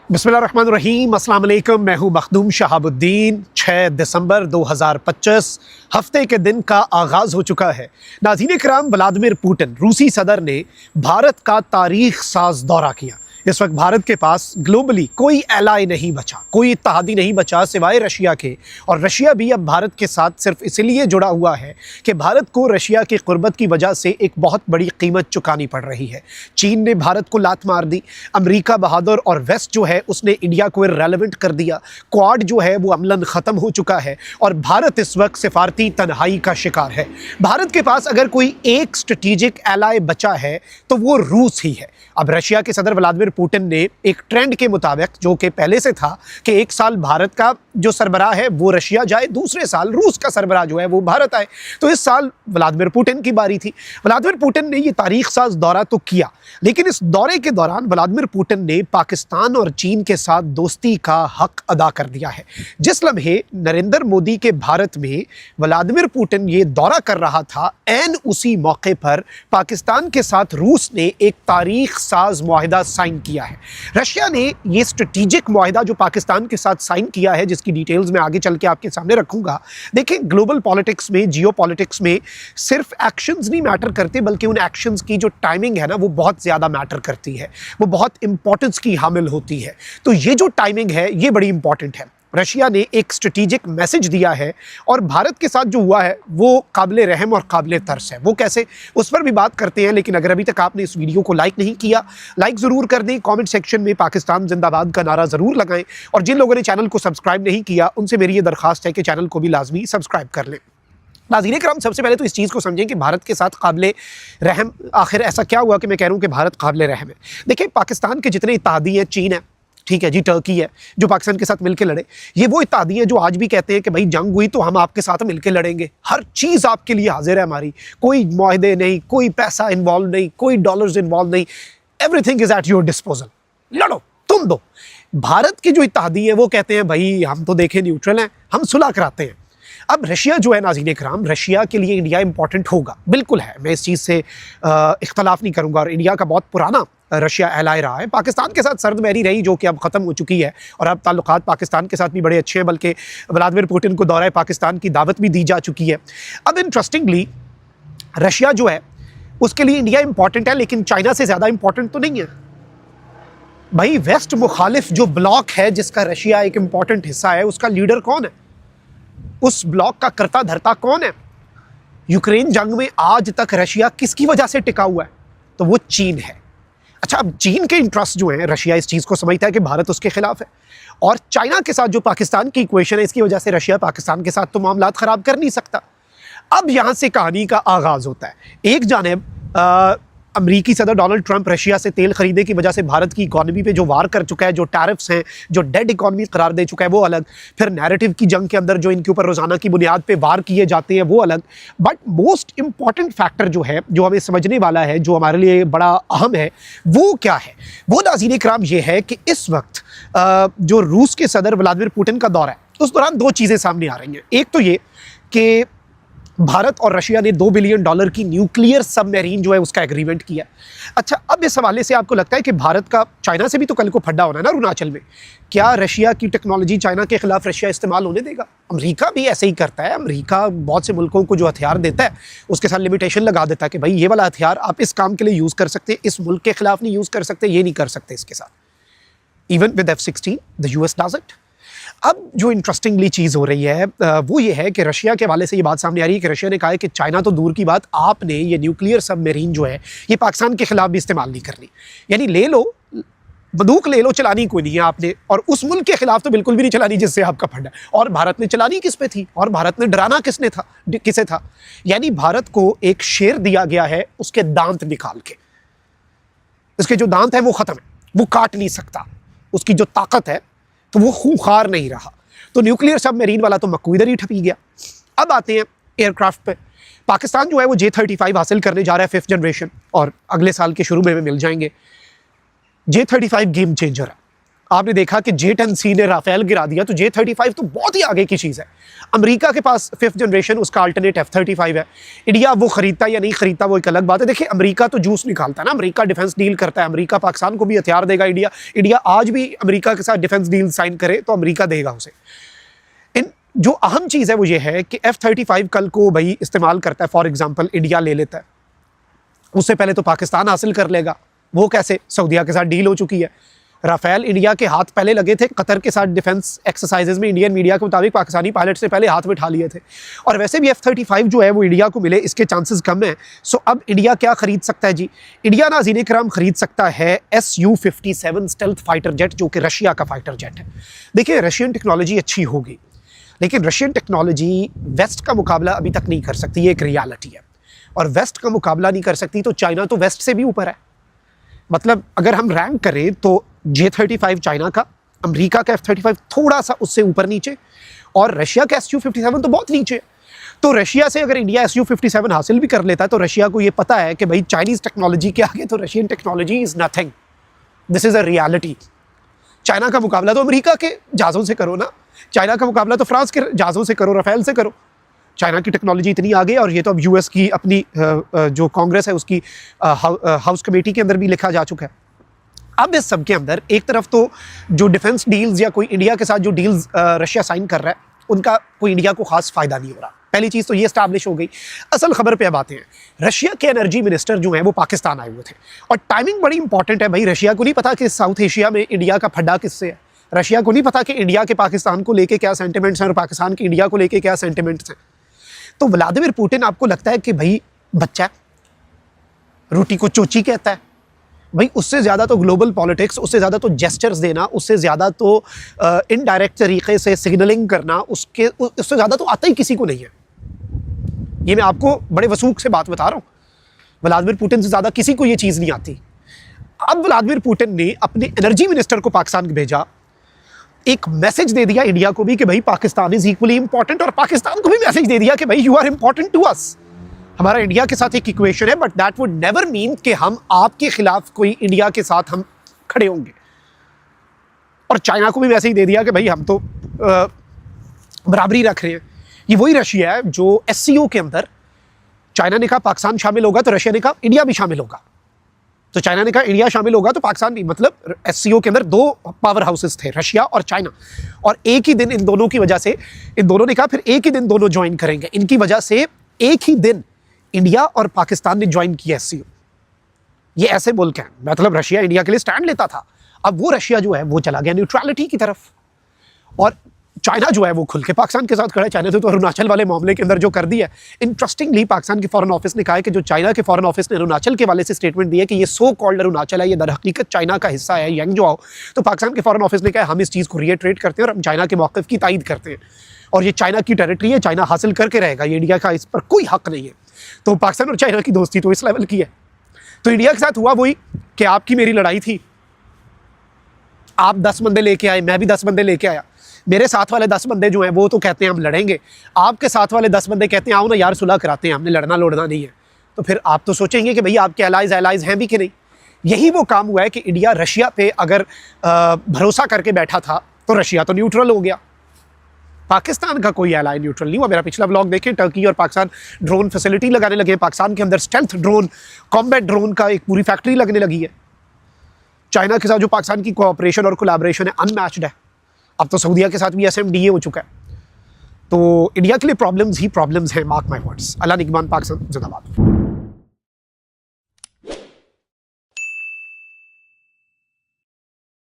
बिस्मिल्लाहिर्रहमानिर्रहीम, अस्सलाम वालेकुम। मैं हूँ मखदूम शहाबुद्दीन। 6 दिसंबर 2025 हफ्ते के दिन का आगाज़ हो चुका है। नाज़रीन किराम, व्लादिमीर पुतिन रूसी सदर ने भारत का तारीख साज दौरा किया। इस वक्त भारत के पास ग्लोबली कोई एलाई नहीं बचा, कोई इत्तेहादी नहीं बचा सिवाय रशिया के। और रशिया भी अब भारत के साथ सिर्फ इसलिए जुड़ा हुआ है कि भारत को रशिया की क़ुर्बत की वजह से एक बहुत बड़ी कीमत चुकानी पड़ रही है। चीन ने भारत को लात मार दी, अमेरिका बहादुर और वेस्ट जो है उसने इंडिया को इर्रेलेवेंट कर दिया, क्वाड जो है वो अमलन ख़त्म हो चुका है और भारत इस वक्त सिफारती तन्हाई का शिकार है। भारत के पास अगर कोई एक स्ट्रेटेजिक एलाई बचा है तो वो रूस ही है। अब रशिया के सदर व्लादिमीर पुतिन ने एक ट्रेंड के मुताबिक, जो कि पहले से था कि एक साल भारत का जो सरबराह है वो रशिया जाए, दूसरे साल रूस का सरबराह जो है वो भारत आए, तो इस साल व्लादिमीर पुतिन की बारी थी। व्लादिमीर पुतिन ने ये तारीख साज दौरा तो किया, लेकिन इस दौरे के दौरान व्लादिमीर पुतिन ने पाकिस्तान और चीन के साथ दोस्ती का हक अदा कर दिया है। जिस लम्हे नरेंद्र मोदी के भारत में व्लादिमीर पुतिन ये दौरा कर रहा था, ऐन उसी मौके पर पाकिस्तान के साथ रूस ने एक तारीख साज मुआहिदा साइन किया है। रशिया ने ये स्ट्रेटेजिक मुआहिदा जो पाकिस्तान के साथ साइन किया है, जिसकी डिटेल्स मैं आगे चल के आपके सामने रखूंगा। देखिए, ग्लोबल पॉलिटिक्स में, जियो पॉलिटिक्स में सिर्फ एक्शंस नहीं मैटर करते, बल्कि उन एक्शंस की जो टाइमिंग है ना, वो बहुत ज़्यादा मैटर करती है, वो बहुत इंपॉर्टेंस की हामिल होती है। तो ये जो टाइमिंग है ये बड़ी इंपॉर्टेंट है। रशिया ने एक स्ट्रेटेजिक मैसेज दिया है और भारत के साथ जो हुआ है वो काबिल रहम और काबिल तरस है। वो कैसे, उस पर भी बात करते हैं। लेकिन अगर अभी तक आपने इस वीडियो को लाइक नहीं किया, लाइक ज़रूर कर दें, कमेंट सेक्शन में पाकिस्तान जिंदाबाद का नारा ज़रूर लगाएं और जिन लोगों ने चैनल को सब्सक्राइब नहीं किया उनसे मेरी ये दरख्वास्त है कि चैनल को भी लाजमी सब्सक्राइब कर लें। नाज़रीन किराम, सबसे पहले तो इस चीज़ को समझें कि भारत के साथ काबिल रहम, आखिर ऐसा क्या हुआ कि मैं कह रहा हूँ कि भारत काबिल रहम है। देखिए, पाकिस्तान के जितने इत्तेहादी हैं, चीन है, ठीक है जी, टर्की है, जो पाकिस्तान के साथ मिलकर लड़े, ये वो इत्तेहादी हैं जो आज भी कहते हैं कि भाई जंग हुई तो हम आपके साथ मिलकर लड़ेंगे, हर चीज़ आपके लिए हाजिर है हमारी, कोई मुआहदे नहीं, कोई पैसा इन्वॉल्व नहीं, कोई डॉलर्स इन्वॉल्व नहीं, everything is at your disposal, लड़ो तुम दो। भारत के जो इत्तेहादी हैं वो कहते हैं भाई हम तो देखें न्यूट्रल हैं, हम सुलह कराते हैं। अब रशिया जो है, नाज़रीन किराम, रशिया के लिए इंडिया इंपॉर्टेंट होगा, बिल्कुल है, मैं इस चीज़ से इख्तलाफ नहीं करूँगा। और इंडिया का बहुत पुराना रशिया एलाई रहा है, पाकिस्तान के साथ सर्द मैरी रही, जो कि अब ख़त्म हो चुकी है और अब ताल्लुकात पाकिस्तान के साथ भी बड़े अच्छे हैं, बल्कि व्लादिमीर पुतिन को दौरा पाकिस्तान की दावत भी दी जा चुकी है। अब इंटरेस्टिंगली रशिया जो है उसके लिए इंडिया इंपॉर्टेंट है, लेकिन चाइना से ज़्यादा इंपॉर्टेंट तो नहीं है भाई। वेस्ट मुखालिफ जो ब्लॉक है, जिसका रशिया एक इंपॉर्टेंट हिस्सा है, उसका लीडर कौन है, उस ब्लॉक का करता धरता कौन है? यूक्रेन जंग में आज तक रशिया किसकी वजह से टिका हुआ है? तो वो चीन है। अच्छा, अब चीन के इंटरेस्ट जो हैं, रशिया इस चीज़ को समझता है कि भारत उसके खिलाफ है, और चाइना के साथ जो पाकिस्तान की इक्वेशन है, इसकी वजह से रशिया पाकिस्तान के साथ तो मामलात ख़राब कर नहीं सकता। अब यहाँ से कहानी का आगाज़ होता है। एक जानिब अमरीकी सदर डोनाल्ड ट्रंप रशिया से तेल खरीदने की वजह से भारत की इकॉनमी पे जो वार कर चुका है, जो टैरिफ्स हैं, जो डेड इकॉनमी करार दे चुका है, वो अलग। फिर नैरेटिव की जंग के अंदर जो इनके ऊपर रोज़ाना की बुनियाद पे वार किए जाते हैं, वो अलग। बट मोस्ट इंपॉर्टेंट फैक्टर जो है, जो हमें समझने वाला है, जो हमारे लिए बड़ा अहम है, वो क्या है? वो नाज़रीन किराम ये है कि इस वक्त जो रूस के सदर व्लादिमीर पुतिन का दौरा है, उस दौरान दो चीज़ें सामने आ रही हैं। एक तो ये कि भारत और रशिया ने $2 बिलियन की न्यूक्लियर सबमरीन जो है उसका एग्रीमेंट किया। अच्छा, अब इस हवाले से आपको लगता है कि भारत का चाइना से भी तो कल को फड्डा होना है ना अरुणाचल में, क्या रशिया की टेक्नोलॉजी चाइना के खिलाफ रशिया इस्तेमाल होने देगा? अमेरिका भी ऐसे ही करता है। अमेरिका बहुत से मुल्कों को जो हथियार देता है उसके साथ लिमिटेशन लगा देता है कि भाई ये वाला हथियार आप इस काम के लिए यूज़ कर सकते हैं, इस मुल्क के खिलाफ नहीं यूज़ कर सकते, ये नहीं कर सकते इसके साथ। Even with F-16 the US does it. अब जो इंटरेस्टिंगली चीज़ हो रही है वो ये है कि रशिया के हवाले से ये बात सामने आ रही है कि रशिया ने कहा है कि चाइना तो दूर की बात, आपने ये न्यूक्लियर सबमरीन जो है ये पाकिस्तान के खिलाफ भी इस्तेमाल नहीं करनी। यानी ले लो, बंदूक ले लो, चलानी कोई नहीं है आपने, और उस मुल्क के खिलाफ तो बिल्कुल भी नहीं चलानी जिससे आपका फंडा है। और भारत ने चलानी किस पे थी, और भारत ने डराना किसे था? यानी भारत को एक शेर दिया गया है, उसके दांत निकाल के, उसके जो दांत है वो ख़त्म है, वो काट नहीं सकता, उसकी जो ताकत है तो वो खूंखार नहीं रहा। तो न्यूक्लियर सबमरीन वाला तो मक्कू इधर ही ठपी गया। अब आते हैं एयरक्राफ्ट पे। पाकिस्तान जो है वो J-35 हासिल करने जा रहा है, 5th जनरेशन, और अगले साल के शुरू में मिल जाएंगे। J-35 गेम चेंजर है। आपने देखा कि J-10C ने राफेल गिरा दिया, तो J-35 तो बहुत ही आगे की चीज़ है। अमेरिका के पास 5th जनरेशन उसका अल्टरनेट F-35 है। इंडिया वो खरीदता या नहीं खरीदता वो एक अलग बात है। देखिए अमेरिका तो जूस निकालता है ना, अमेरिका डिफेंस डील करता है, अमेरिका पाकिस्तान को भी हथियार देगा। इंडिया आज भी अमेरिका के साथ डिफेंस डील साइन करे तो अमेरिका देगा उसे। जो अहम चीज़ है वो ये है कि F-35 कल को भाई इस्तेमाल करता है, फॉर एग्जाम्पल इंडिया ले लेता है, उससे पहले तो पाकिस्तान हासिल कर लेगा। वो कैसे? सऊदीया के साथ डील हो चुकी है। राफेल इंडिया के हाथ पहले लगे थे, कतर के साथ डिफेंस एक्सरसाइजेज में इंडियन मीडिया के मुताबिक पाकिस्तानी पायलट से पहले हाथ में उठा लिए थे। और वैसे भी F-35 जो है वो इंडिया को मिले इसके चांसेस कम हैं। सो अब इंडिया क्या खरीद सकता है जी? इंडिया नाज़रीन इकराम खरीद सकता है Su-57 स्टेल्थ फाइटर जेट, जो कि रशिया का फाइटर जेट है। देखिए रशियन टेक्नोलॉजी अच्छी होगी, लेकिन रशियन टेक्नोलॉजी वेस्ट का मुकाबला अभी तक नहीं कर सकती, ये एक रियलिटी है। और वेस्ट का मुकाबला नहीं कर सकती तो चाइना तो वेस्ट से भी ऊपर है। मतलब अगर हम रैंक करें तो J-35 चाइना का, अमेरिका का F-35 थोड़ा सा उससे ऊपर नीचे, और रशिया का Su-57 तो बहुत नीचे। तो रशिया से अगर इंडिया Su-57 हासिल भी कर लेता है तो रशिया को ये पता है कि भाई चाइनीज़ टेक्नोलॉजी के आगे तो Russian technology is nothing. This is a reality. China का मुकाबला तो अमेरिका के जहाज़ों से करो ना, चाइना का मुकाबला तो फ्रांस के जहाज़ों से करो, राफेल से करो। चाइना की टेक्नोलॉजी इतनी आगे, और ये तो अब यूएस की अपनी जो कांग्रेस है उसकी हाउस कमेटी के अंदर भी लिखा जा चुका है। अब इस सब के अंदर एक तरफ तो जो डिफेंस डील्स या कोई इंडिया के साथ जो डील्स रशिया साइन कर रहा है उनका कोई इंडिया को खास फायदा नहीं हो रहा। पहली चीज़ तो ये स्टैब्लिश हो गई। असल खबर पे अब आते हैं। रशिया के एनर्जी मिनिस्टर जो हैं वो पाकिस्तान आए हुए थे, और टाइमिंग बड़ी इंपॉर्टेंट है भाई। रशिया को नहीं पता कि साउथ एशिया में इंडिया का फड्डा किससे है। रशिया को नहीं पता कि इंडिया के पाकिस्तान को लेके क्या सेंटिमेंट्स हैं और पाकिस्तान के इंडिया को लेके क्या सेंटिमेंट्स हैं। तो व्लादिमीर पुतिन आपको लगता है कि भाई बच्चा रोटी को चोची कहता है भाई? उससे ज़्यादा तो ग्लोबल पॉलिटिक्स, उससे ज़्यादा तो जेस्चर्स देना, उससे ज़्यादा तो इनडायरेक्ट तरीके से सिग्नलिंग करना, उससे ज़्यादा तो आता ही किसी को नहीं है। ये मैं आपको बड़े वसूख से बात बता रहा हूँ। व्लादिमीर पुतिन से ज़्यादा किसी को ये चीज़ नहीं आती। अब व्लादिमीर पुतिन ने अपने एनर्जी मिनिस्टर को पाकिस्तान भेजा, एक मैसेज दे दिया इंडिया को भी कि भाई पाकिस्तान इज इक्वली इंपॉर्टेंट, और पाकिस्तान को भी मैसेज दे दिया कि भाई you are important to us. हमारा इंडिया के साथ एक इक्वेशन है, but that would never mean कि हम आपके खिलाफ कोई इंडिया के साथ हम खड़े होंगे। और चाइना को भी मैसेज दे दिया कि भाई हम तो बराबरी रख रहे हैं। ये वही रशिया है जो SCO के अंदर चाइना ने कहा पाकिस्तान शामिल होगा तो रशिया ने कहा इंडिया भी शामिल होगा। तो चाइना ने कहा इंडिया शामिल होगा तो पाकिस्तान भी, मतलब SCO के अंदर दो पावर हाउसेस थे, रशिया और चाइना, और एक ही दिन इन दोनों की वजह से, इन दोनों ने कहा फिर एक ही दिन दोनों ज्वाइन करेंगे। इनकी वजह से एक ही दिन इंडिया और पाकिस्तान ने ज्वाइन किया SCO। ये ऐसे मुल्क हैं, मतलब रशिया इंडिया के लिए स्टैंड लेता था, अब वो रशिया जो है वो चला गया न्यूट्रलिटी की तरफ, और चाइना जो है वो खुल के पाकिस्तान के साथ खड़ा है। चाइना तो अरुणाचल वाले मामले के अंदर जो कर दिया है। इंटरेस्टिंगली पाकिस्तान के फॉरेन ऑफिस ने कहा है कि जो चाइना के फॉरेन ऑफिस ने अरुणाचल के वाले से स्टेटमेंट दी है कि ये सो कॉल्ड अरुणाचल है, ये दर हकीकत चाइना का हिस्सा है, यंग जो आओ, तो पाकिस्तान के फॉरेन ऑफिस ने कहा हम इस चीज़ को रिएट्रेट करते हैं और हम चाइना के मौक़िफ़ की तायद करते हैं, और ये चाइना की टेरिटरी है, चाइना हासिल करके रहेगा, ये इंडिया का इस पर कोई हक नहीं है। तो पाकिस्तान और चाइना की दोस्ती तो इस लेवल की है। तो इंडिया के साथ हुआ वही कि आपकी मेरी लड़ाई थी, आप 10 बंदे लेके आए, मैं भी 10 बंदे लेके आया, मेरे साथ वाले 10 बंदे जो हैं वो तो कहते हैं हम लड़ेंगे, आपके साथ वाले 10 बंदे कहते हैं आओ ना यार सुलह कराते हैं, हमने लड़ना लोड़ना नहीं है। तो फिर आप तो सोचेंगे कि भाई आपके एलाइज हैं भी कि नहीं। यही वो काम हुआ है कि इंडिया रशिया पे अगर भरोसा करके बैठा था तो रशिया तो न्यूट्रल हो गया, पाकिस्तान का कोई एलाई न्यूट्रल नहीं हुआ। मेरा पिछला ब्लॉग देखें, टर्की और पाकिस्तान ड्रोन फैसिलिटी लगाने लगे, पाकिस्तान के अंदर स्टेल्थ ड्रोन, कॉम्बैट ड्रोन का एक पूरी फैक्ट्री लगने लगी है। चाइना के साथ जो पाकिस्तान की कोऑपरेशन और कोलैबोरेशन है अनमैच्ड है। अब तो सऊदीया के साथ भी SMDA हो चुका है। तो इंडिया के लिए प्रॉब्लम्स ही प्रॉब्लम्स हैं, मार्क माय वर्ड्स। अल्लाह निगहबान, पाकिस्तान जिंदाबाद।